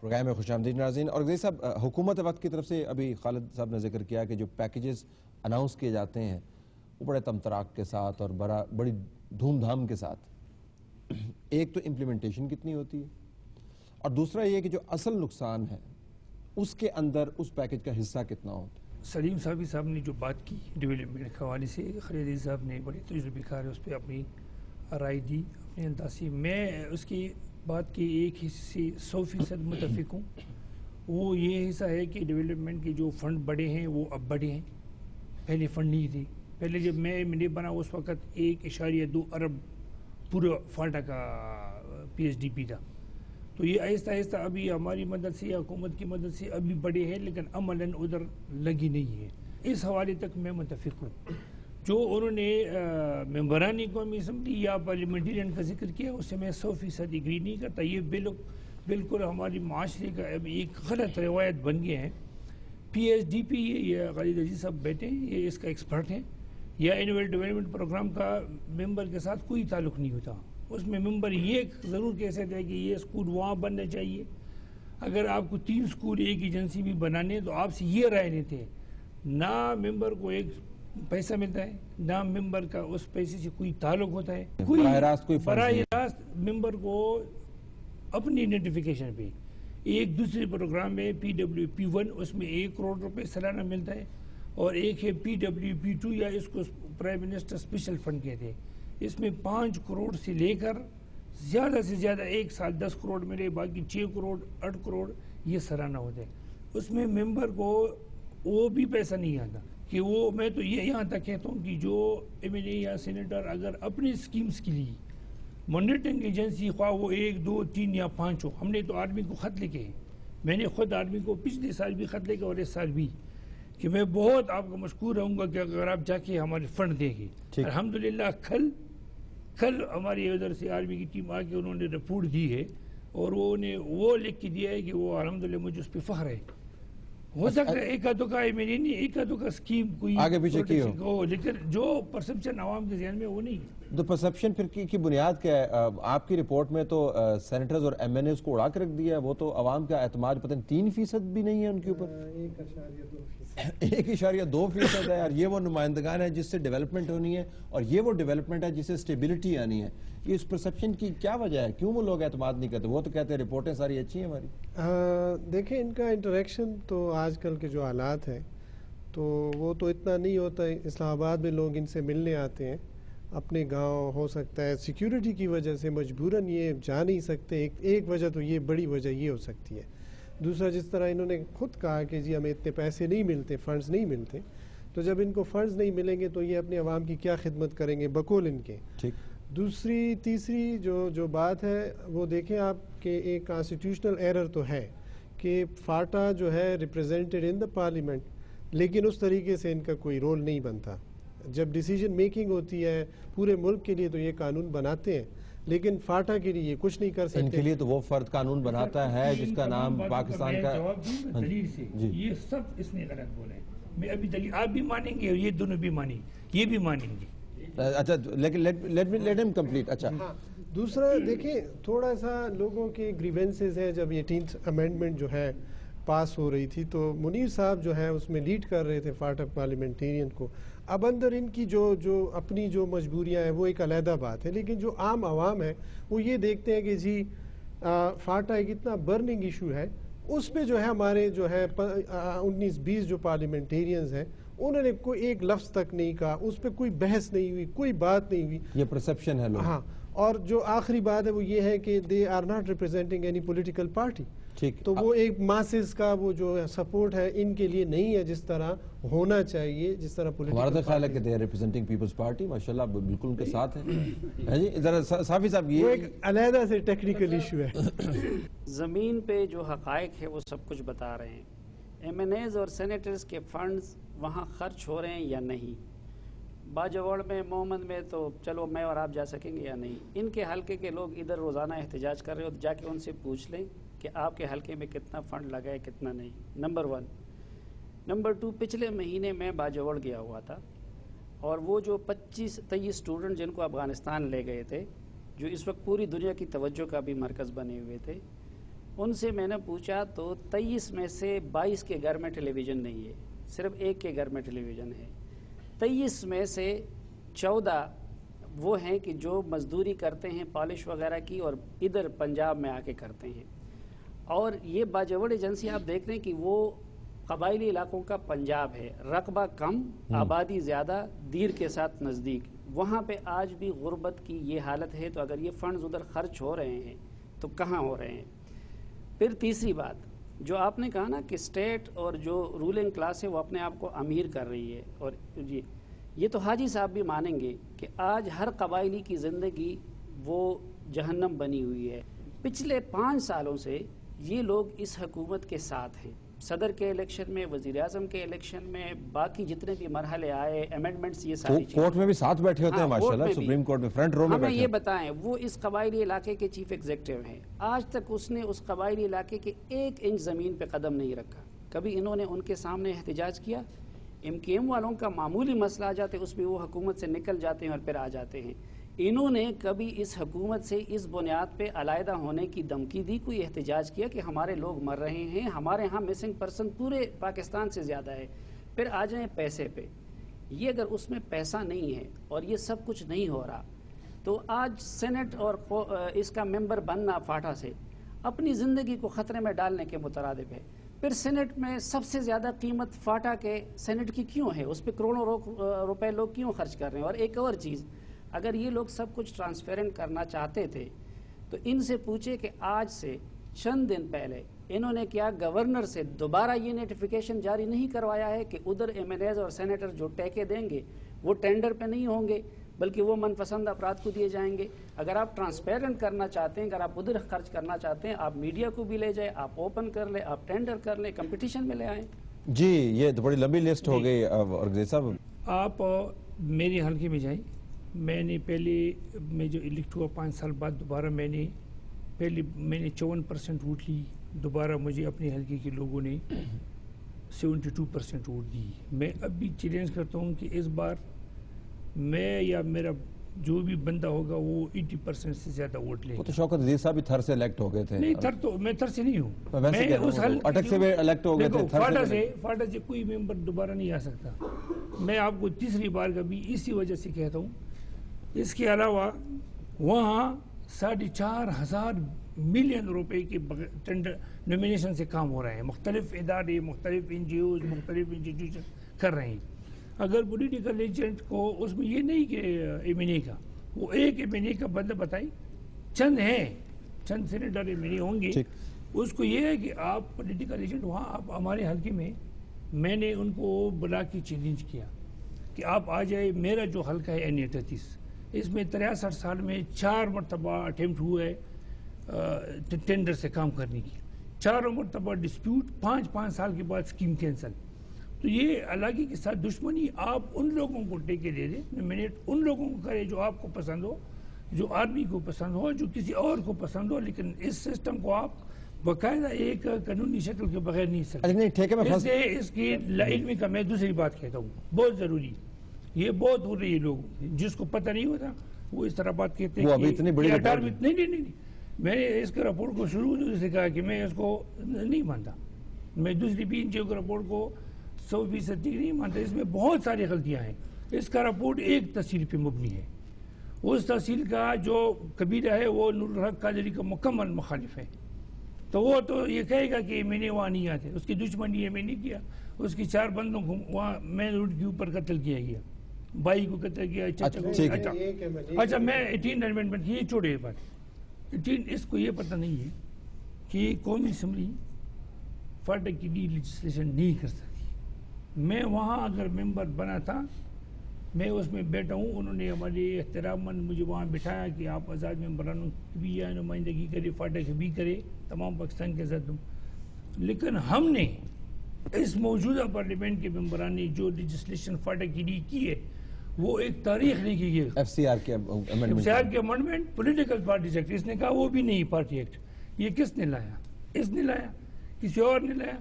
Programme میں خوش آمدید ناظرین. اور غزی صاحب، حکومت وقت کی طرف سے ابھی خالد صاحب نے ذکر کیا کہ جو پیکیجز اناؤنس کیے جاتے ہیں وہ بڑے تمطراق کے ساتھ اور بڑی دھوم دھام کے ساتھ. ایک تو امپلیمنٹیشن کتنی ہوتی ہے، اور دوسرا یہ کہ جو اصل نقصان ہے اس کے اندر اس پیکیج کا حصہ کتنا ہوتا ہے. سلیم صاحب نے جو بات کی ڈیولپمنٹ کے حوالے سے، خالد صاحب نے بڑے تجربے کار اس پہ اپنی رائے دی، اپنے انداز سے. میں اس کی بات کے ایک حصے 100% متفق ہوں. وہ یہ حصہ ہے کہ ڈیولپمنٹ کے جو فنڈ بڑے ہیں وہ اب بڑے ہیں، پہلے فنڈ نہیں تھے. پہلے جب میں MLA بنا اس وقت 1.2 ارب پورا فاٹا کا PSDP تھا. تو یہ آہستہ آہستہ ابھی ہماری مدد سے، حکومت کی مدد سے ابھی بڑے ہیں، لیکن عملاً ادھر لگی نہیں ہے. اس حوالے تک میں متفق ہوں. جو انہوں نے ممبرانی قومی اسمبلی یا پارلیمنٹرین کا ذکر کیا اس سے میں 100% ایگری نہیں کرتا. یہ بالکل ہماری معاشرے کا ایک غلط روایت بن گیا ہے. PSDP یہ خالد عزیز صاحب بیٹھے ہیں، یہ اس کا ایکسپرٹ ہیں. یا اینول ڈیولپمنٹ پروگرام کا ممبر کے ساتھ کوئی تعلق نہیں ہوتا. اس میں ممبر یہ ضرور کہہ سکتے ہیں کہ یہ اسکول وہاں بننا چاہیے. اگر آپ کو 3 اسکول ایک ایجنسی بھی بنانے تو آپ سے یہ رائے لیتے ہیں. نہ ممبر کو ایک پیسہ ملتا ہے، نہ ممبر کا اس پیسے سے کوئی تعلق ہوتا ہے. براہ راست ممبر کو اپنی نوٹیفیکیشن پہ ایک دوسرے پروگرام میں PWP1 اس میں 1 کروڑ روپے سالانہ ملتا ہے، اور ایک ہے PWP2 یا اس کو پرائم منسٹر اسپیشل فنڈ کہتے ہیں. اس میں 5 کروڑ سے لے کر زیادہ سے زیادہ ایک سال 10 کروڑ ملے، باقی 6 کروڑ 8 کروڑ یہ سالانہ ہوتا ہے. اس میں ممبر کو وہ بھی پیسہ نہیں آتا کہ وہ، میں تو یہ یہاں تک کہتا ہوں کہ جو MLA یا سینیٹر اگر اپنی سکیمز کے لیے مانیٹرنگ ایجنسی، خواہ وہ 1 2 3 یا 5 ہو. ہم نے تو آرمی کو خط لکھے ہیں، میں نے خود آرمی کو پچھلے سال بھی خط لکھا اور اس سال بھی، کہ میں بہت آپ کو مشکور رہوں گا کہ اگر آپ جا کے ہمارے فنڈ دیں گے. الحمدللہ کل ہماری ادھر سے آرمی کی ٹیم آ کے انہوں نے رپورٹ دی ہے، اور وہ لکھ کے دیا ہے کہ وہ الحمدللہ مجھے اس پہ فخر ہے. ہو سکتا ہے ایک آدھوں کا ایک آدھوں کا اسکیم کوئی آگے پیچھے کی ہو، لیکن جو پرسپشن عوام کے ذہن میں وہ نہیں ہے. تو پرسپشن پھر کی بنیاد کیا ہے؟ آپ کی رپورٹ میں تو سینیٹرز اور MNAs کو اڑا کے رکھ دیا ہے. وہ تو عوام کا اعتماد پتہ نہیں 3% بھی نہیں ہے ان کے اوپر. 1.2% ہے. اور یہ وہ نمائندگان ہیں جس سے ڈیولپمنٹ ہونی ہے، اور یہ وہ ڈیولپمنٹ ہے جس سے اسٹیبلٹی آنی ہے. یہ اس پرسپشن کی کیا وجہ ہے؟ کیوں وہ لوگ اعتماد نہیں کرتے؟ وہ تو کہتے ہیں رپورٹیں ساری اچھی ہیں ہماری. دیکھیں ان کا انٹریکشن تو آج کل کے جو حالات ہیں تو وہ تو اتنا نہیں ہوتا ہے. اسلام آباد میں لوگ ان سے ملنے آتے ہیں اپنے گاؤں. ہو سکتا ہے سیکیورٹی کی وجہ سے مجبوراً یہ جا نہیں سکتے. ایک وجہ تو یہ بڑی وجہ یہ ہو سکتی ہے. دوسرا، جس طرح انہوں نے خود کہا کہ جی ہمیں اتنے پیسے نہیں ملتے، فنڈز نہیں ملتے، تو جب ان کو فنڈز نہیں ملیں گے تو یہ اپنے عوام کی کیا خدمت کریں گے بقول ان کے. تیسری جو بات ہے وہ دیکھیں آپ کہ ایک کانسٹیٹیوشنل ایرر تو ہے کہ فاٹا جو ہے ریپریزنٹڈ ان دا پارلیمنٹ، لیکن اس طریقے سے ان کا کوئی رول نہیں بنتا. جب ڈیسیجن میکنگ ہوتی ہے پورے ملک کے لیے تو یہ قانون بناتے ہیں، لیکن فاٹا کے لیے یہ کچھ نہیں کر سکتے. ان کے لیے تو وہ فرد قانون بناتا ہے جس کا نام پاکستان کا. دلیل سے یہ سب اس نے غلط بولا ہے. میں ابھی دلیل آپ بھی مانیں گے اور یہ دونوں بھی مانیں گے، یہ بھی مانیں گے. اچھا لیکن لیٹ ہم کمپلیٹ. اچھا دوسرا دیکھیں تھوڑا سا لوگوں کے گریونسز ہیں. جب 18th امینڈمنٹ جو ہے پاس ہو رہی تھی تو منیر صاحب جو ہیں اس میں لیڈ کر رہے تھے فاٹا پارلیمنٹیرین کو. اب اندر ان کی جو اپنی جو مجبوریاں ہیں وہ ایک علیحدہ بات ہے، لیکن جو عام عوام ہے وہ یہ دیکھتے ہیں کہ جی فاٹا ایک اتنا برننگ ایشو ہے، اس پہ جو ہے ہمارے جو ہے 19-20 جو پارلیمنٹیرینز ہیں انہوں نے کوئی ایک لفظ تک نہیں کہا، اس پہ کوئی بحث نہیں ہوئی، کوئی بات نہیں ہوئی. یہ پرسپشن ہے. ہاں، اور جو آخری بات ہے وہ یہ ہے کہ they are not representing any political party. تو وہ ایک ماسز کا وہ جو سپورٹ ہے ان کے لیے نہیں ہے جس طرح ہونا چاہیے، جس طرح ہمارا تو خیال ہے کہ they are representing Peoples Party. ماشاءاللہ بالکل ان کے ساتھ ہیں. جی ذرا صافی صاحب یہ ایک علیحدہ سے ٹیکنیکل ایشو ہے. زمین پہ جو حقائق ہے وہ سب کچھ بتا رہے ہیں. MNAs اور سینیٹرز کے فنڈز وہاں خرچ ہو رہے ہیں یا نہیں. باجوڑ میں، محمد میں تو چلو میں اور آپ جا سکیں گے یا نہیں. ان کے حلقے کے لوگ ادھر روزانہ احتجاج کر رہے ہو، جا کے ان سے پوچھ لیں کہ آپ کے حلقے میں کتنا فنڈ لگا ہے کتنا نہیں. نمبر 1. نمبر 2، پچھلے مہینے میں باجوڑ گیا ہوا تھا، اور وہ جو 25-23 اسٹوڈنٹ جن کو افغانستان لے گئے تھے، جو اس وقت پوری دنیا کی توجہ کا بھی مرکز بنے ہوئے تھے، ان سے میں نے پوچھا تو 23 میں سے 22 کے گھر میں ٹیلی ویژن نہیں ہے، صرف ایک کے گھر میں ٹیلی ویژن ہے۔ 23 میں سے 14 وہ ہیں کہ جو مزدوری کرتے ہیں پالش وغیرہ کی اور ادھر پنجاب میں آ کے کرتے ہیں، اور یہ باجوڑ ایجنسی آپ دیکھ رہے ہیں کہ وہ قبائلی علاقوں کا پنجاب ہے، رقبہ کم، آبادی زیادہ، دیر کے ساتھ نزدیک، وہاں پہ آج بھی غربت کی یہ حالت ہے۔ تو اگر یہ فنڈز ادھر خرچ ہو رہے ہیں تو کہاں ہو رہے ہیں؟ پھر تیسری بات جو آپ نے کہا نا کہ اسٹیٹ اور جو رولنگ کلاس ہے وہ اپنے آپ کو امیر کر رہی ہے، اور یہ تو حاجی صاحب بھی مانیں گے کہ آج ہر قبائلی کی زندگی وہ جہنم بنی ہوئی ہے۔ پچھلے 5 سالوں سے یہ لوگ اس حکومت کے ساتھ ہیں، صدر کے الیکشن میں، وزیر اعظم کے الیکشن میں، باقی جتنے بھی مرحلے آئے، ایمنڈمنٹس، یہ ساری چیزیں کورٹ میں بھی ساتھ بیٹھے ہوتے ہیں ماشاءاللہ، سپریم کورٹ میں فرنٹ رو میں بیٹھے ہمیں یہ بتائیں، وہ اس قبائلی علاقے کے چیف ایگزیکٹو ہیں، آج تک اس نے اس قبائلی علاقے کے 1 انچ زمین پہ قدم نہیں رکھا۔ کبھی انہوں نے ان کے سامنے احتجاج کیا؟ MKM والوں کا معمولی مسئلہ آ جاتے اس میں وہ حکومت سے نکل جاتے ہیں اور پھر آ جاتے ہیں۔ انہوں نے کبھی اس حکومت سے اس بنیاد پہ علیحدہ ہونے کی دھمکی دی، کوئی احتجاج کیا کہ ہمارے لوگ مر رہے ہیں، ہمارے ہاں مسنگ پرسن پورے پاکستان سے زیادہ ہے؟ پھر آ جائیں پیسے پہ، یہ اگر اس میں پیسہ نہیں ہے اور یہ سب کچھ نہیں ہو رہا تو آج سینٹ اور اس کا ممبر بننا فاٹا سے اپنی زندگی کو خطرے میں ڈالنے کے مترادف ہے۔ پھر سینٹ میں سب سے زیادہ قیمت فاٹا کے سینٹ کی کیوں ہے؟ اس پہ کروڑوں روپے لوگ کیوں خرچ کر رہے ہیں؟ اور ایک اور چیز، اگر یہ لوگ سب کچھ ٹرانسپیرنٹ کرنا چاہتے تھے تو ان سے پوچھے کہ آج سے چند دن پہلے انہوں نے کیا گورنر سے دوبارہ یہ نوٹیفیکیشن جاری نہیں کروایا ہے کہ ادھر MLAs اور سینیٹر جو ٹیکے دیں گے وہ ٹینڈر پہ نہیں ہوں گے بلکہ وہ من پسند افراد کو دیے جائیں گے؟ اگر آپ ٹرانسپیرنٹ کرنا چاہتے ہیں، اگر آپ ادھر خرچ کرنا چاہتے ہیں، آپ میڈیا کو بھی لے جائیں، آپ اوپن کر لیں، آپ ٹینڈر کر لیں، کمپٹیشن میں لے آئیں۔ جی یہ تو بڑی لمبی لسٹ ہو گئی ارگزئی صاحب۔ آپ میرے حلقے میں جائیں، میں نے پہلے میں جو الیکٹ ہوا 5 سال بعد دوبارہ میں نے 54% ووٹ لی، دوبارہ مجھے اپنے حلقے کے لوگوں نے 72% ووٹ دی۔ میں اب بھی چیلنج کرتا ہوں کہ اس بار میں یا میرا جو بھی بندہ ہوگا وہ 80% سے زیادہ ووٹ لے وہ گا۔ تو شوکت عزیز صاحب بھی تھر سے الیکٹ ہو گئے تھے۔ نہیں تھر تو میں تھر سے نہیں ہوں، ویسے کہہ رہا ہوں اٹک سے بھی الیکٹ ہو گئے تھے، فاٹا سے کوئی ممبر دوبارہ نہیں آ سکتا۔ میں آپ کو تیسری بار کا بھی اسی وجہ سے کہتا ہوں۔ اس کے علاوہ وہاں 4.5 ملین روپے کے ٹینڈر نومینیشن سے کام ہو رہے ہیں، مختلف ادارے، مختلف NGOs، مختلف انسٹیٹیوشن کر رہے ہیں۔ اگر پولیٹیکل ایجنٹ کو اس میں یہ نہیں کہ MNA کا، وہ ایک MNA کا بندہ بتائی، چند ہیں، چند سینیٹر MNA ہوں گے، اس کو یہ ہے کہ آپ پولیٹیکل ایجنٹ وہاں آپ ہمارے حلقے میں نے ان کو بلا کے چیلنج کیا کہ آپ آ جائے۔ میرا جو حلقہ ہے NA 38، اس میں 63 سال میں 4 مرتبہ اٹیمپٹ ہوا ہے ٹینڈر سے کام کرنے کی، 4 مرتبہ ڈسپیوٹ، 5 سال کے بعد اسکیم کینسل۔ تو یہ علاقے کے ساتھ دشمنی، آپ ان لوگوں کو ٹیکے دے دیں، نومینیٹ ان لوگوں کو کرے جو آپ کو پسند ہو، جو آرمی کو پسند ہو، جو کسی اور کو پسند ہو، لیکن اس سسٹم کو آپ باقاعدہ ایک قانونی شکل کے بغیر نہیں سکتے۔ اس کی علمی کا میں دوسری بات کہتا ہوں، بہت ضروری، یہ بہت ہو رہی ہے لوگ جس کو پتہ نہیں ہوتا وہ اس طرح بات کہتے ہیں کہ نہیں، میں نے اس کے رپورٹ کو شروع سے کہا کہ میں اس کو نہیں مانتا، میں دوسری بھی NGO کے رپورٹ کو 100% نہیں مانتا، اس میں بہت ساری غلطیاں ہیں۔ اس کا رپورٹ ایک تحصیل پہ مبنی ہے، اس تحصیل کا جو قبیلہ ہے وہ نور الحق قادری کا مکمل مخالف ہے، تو وہ تو یہ کہے گا کہ میں نے وہاں نہیں آتے، اس کی دشمنی ہے میں نہیں کیا، اس کی 4 بندوں کو وہاں مین روڈ کے اوپر قتل کیا گیا، بھائی کو قتل کیا، چچا کو۔ اچھا میں 18 امینڈمنٹ کی، یہ چھوڑے بات 18، اس کو یہ پتہ نہیں ہے کہ قومی اسمبلی فاٹک کی لیجسلیشن نہیں کر سکتی۔ میں وہاں اگر ممبر بنا تھا، میں اس میں بیٹھا ہوں، انہوں نے ہمارے احترام مند مجھے وہاں بٹھایا کہ آپ آزاد ممبرانوں کی بھی یہ نمائندگی کرے، فاٹک بھی کرے، تمام پاکستان کے ساتھ، لیکن ہم نے اس موجودہ پارلیمنٹ کے ممبران نے جو لیجسلیشن فاٹک کی لیے کی ہے وہ ایک تاریخ لکھی گئی، FCR کے امنڈمنٹ، پولیٹیکل پارٹیز ایکٹ، اس نے کہا وہ بھی نہیں پارٹی ایکٹ۔ یہ کس نے لایا؟ اس نے لایا، کسی اور نے لایا؟